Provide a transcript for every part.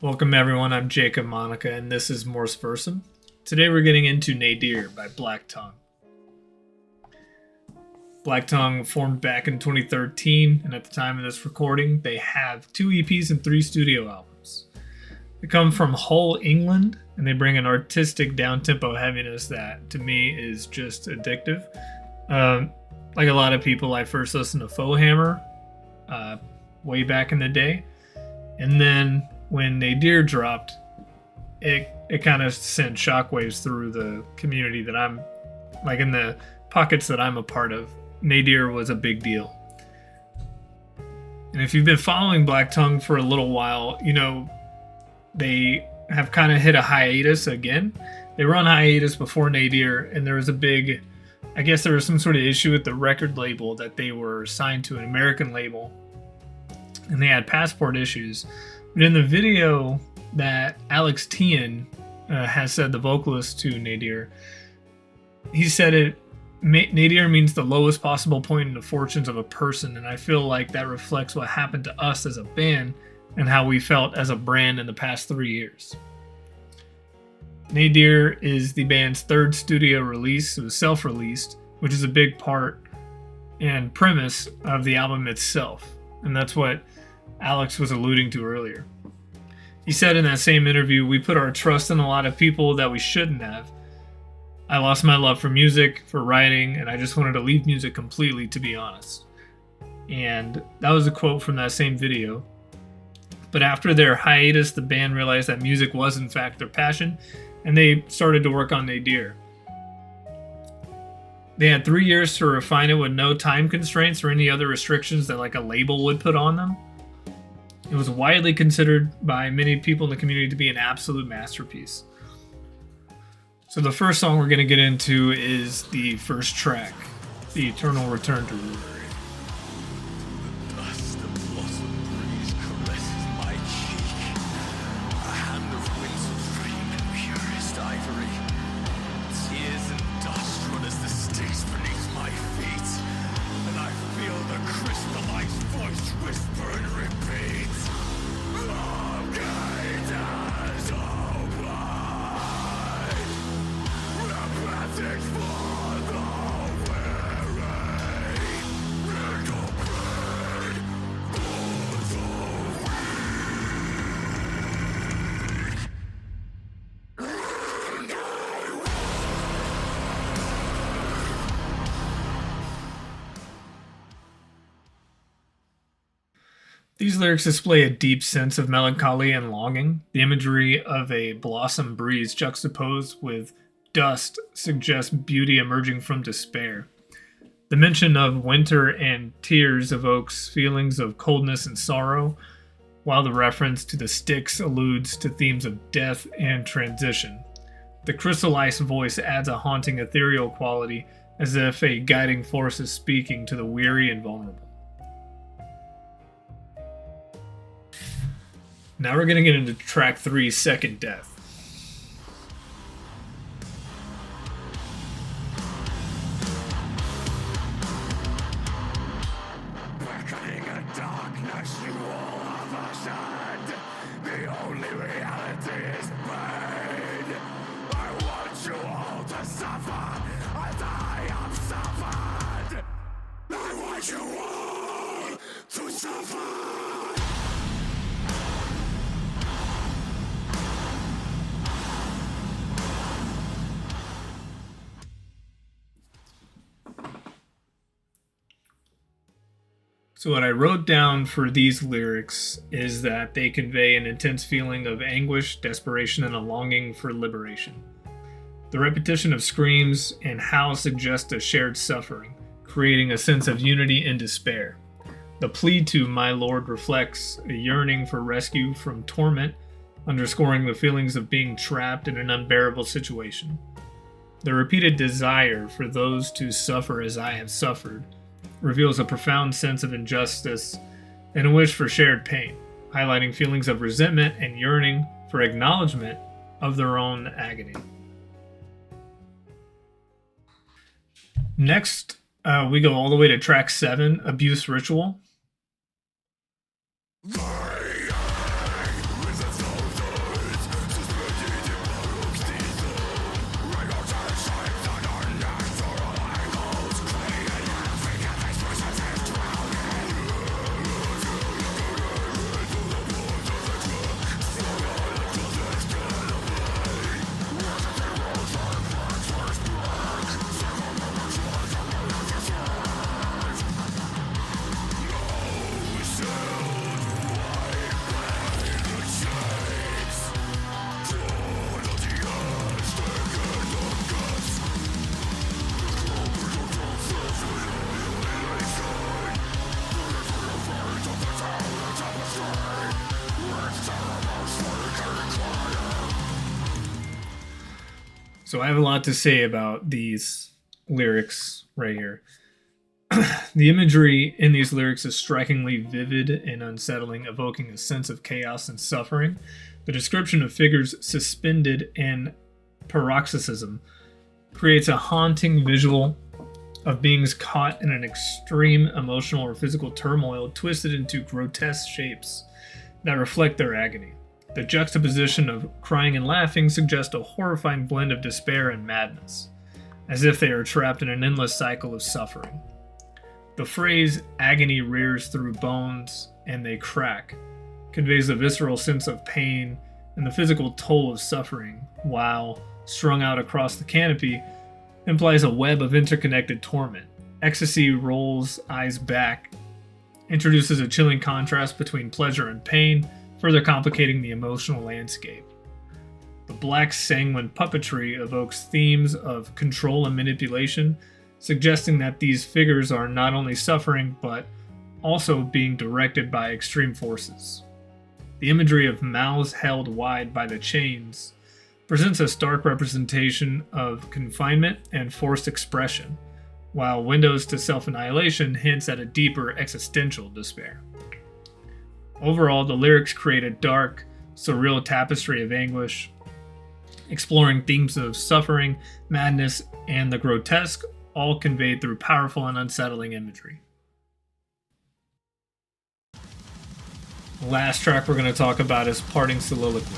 Welcome everyone, I'm Jacob Monica and this is Morse Versum. Today we're getting into Nadir by Black Tongue. Black Tongue formed back in 2013 and at the time of this recording they have 2 EPs and 3 studio albums. They come from Hull, England, and they bring an artistic down-tempo heaviness that to me is just addictive. Like a lot of people, I first listened to Faux Hammer way back in the day, and then when Nadir dropped, it kind of sent shockwaves through the community that I'm, like in the pockets that I'm a part of. Nadir was a big deal. And if you've been following Black Tongue for a little while, you know, they have kind of hit a hiatus again. They were on hiatus before Nadir, and there was there was some sort of issue with the record label that they were signed to an American label, and they had passport issues. But in the video that Alex Tian has said, the vocalist to Nadir, he said Nadir means the lowest possible point in the fortunes of a person, and I feel like that reflects what happened to us as a band and how we felt as a brand in the past 3 years. Nadir is the band's 3rd studio release. It was self-released, which is a big part and premise of the album itself, and that's what Alex was alluding to earlier. He said in that same interview, "We put our trust in a lot of people that we shouldn't have. I lost my love for music, for writing, and I just wanted to leave music completely, to be honest." And that was a quote from that same video. But after their hiatus, the band realized that music was in fact their passion, and they started to work on Nadir. They had 3 years to refine it with no time constraints or any other restrictions that like a label would put on them. It was widely considered by many people in the community to be an absolute masterpiece. So the first song we're going to get into is the first track, The Eternal Return to Root. These lyrics display a deep sense of melancholy and longing. The imagery of a blossom breeze juxtaposed with dust suggests beauty emerging from despair. The mention of winter and tears evokes feelings of coldness and sorrow, while the reference to the sticks alludes to themes of death and transition. The crystallized voice adds a haunting ethereal quality, as if a guiding force is speaking to the weary and vulnerable. Now we're going to get into track 3, Second Death. Beckoning a darkness you all have ascend. The only reality is pain. I want you all to suffer as I have suffered. I want you all to suffer. So what I wrote down for these lyrics is that they convey an intense feeling of anguish, desperation, and a longing for liberation. The repetition of screams and howls suggests a shared suffering, creating a sense of unity and despair. The plea to "My Lord" reflects a yearning for rescue from torment, underscoring the feelings of being trapped in an unbearable situation. The repeated desire for those to suffer as I have suffered reveals a profound sense of injustice and a wish for shared pain, highlighting feelings of resentment and yearning for acknowledgement of their own agony. Next, we go all the way to track 7, Abuse Ritual. My eye is a soul So I have a lot to say about these lyrics right here. The imagery in these lyrics is strikingly vivid and unsettling, evoking a sense of chaos and suffering. The description of figures suspended in paroxysm creates a haunting visual of beings caught in an extreme emotional or physical turmoil, twisted into grotesque shapes that reflect their agony. The juxtaposition of crying and laughing suggests a horrifying blend of despair and madness, as if they are trapped in an endless cycle of suffering. The phrase, agony rears through bones and they crack, conveys a visceral sense of pain and the physical toll of suffering, while, strung out across the canopy, implies a web of interconnected torment. Ecstasy rolls eyes back, introduces a chilling contrast between pleasure and pain, further complicating the emotional landscape. The black sanguine puppetry evokes themes of control and manipulation, suggesting that these figures are not only suffering but also being directed by extreme forces. The imagery of mouths held wide by the chains presents a stark representation of confinement and forced expression, while windows to self-annihilation hints at a deeper existential despair. Overall, the lyrics create a dark, surreal tapestry of anguish, exploring themes of suffering, madness, and the grotesque, all conveyed through powerful and unsettling imagery. The last track we're going to talk about is Parting Soliloquy.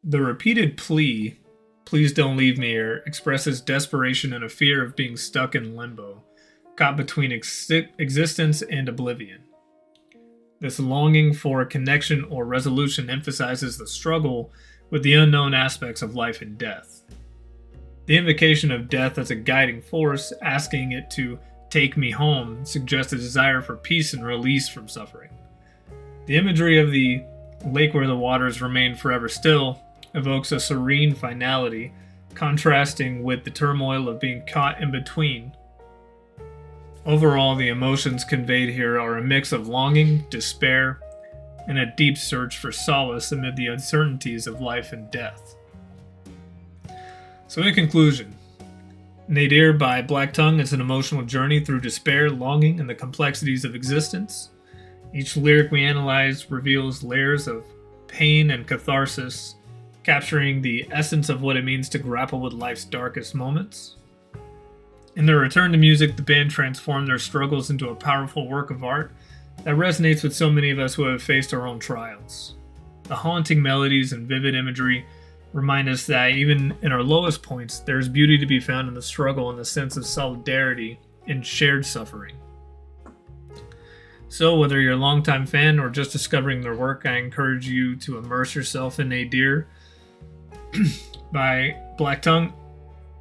The repeated plea, "Please don't leave me here," expresses desperation and a fear of being stuck in limbo, caught between existence and oblivion. This longing for connection or resolution emphasizes the struggle with the unknown aspects of life and death. The invocation of death as a guiding force, asking it to take me home, suggests a desire for peace and release from suffering. The imagery of the lake where the waters remain forever still evokes a serene finality, contrasting with the turmoil of being caught in between. Overall, the emotions conveyed here are a mix of longing, despair, and a deep search for solace amid the uncertainties of life and death. So in conclusion, Nadir by Black Tongue is an emotional journey through despair, longing, and the complexities of existence. Each lyric we analyze reveals layers of pain and catharsis, capturing the essence of what it means to grapple with life's darkest moments. In their return to music, the band transformed their struggles into a powerful work of art that resonates with so many of us who have faced our own trials. The haunting melodies and vivid imagery remind us that even in our lowest points, there is beauty to be found in the struggle and the sense of solidarity in shared suffering. So, whether you're a longtime fan or just discovering their work, I encourage you to immerse yourself in Nadir by Black Tongue.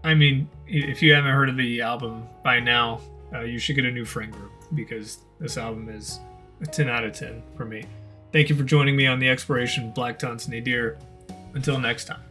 I mean, if you haven't heard of the album by now, you should get a new friend group because this album is a 10 out of 10 for me. Thank you for joining me on the exploration of Black Tongue's Nadir. Until next time.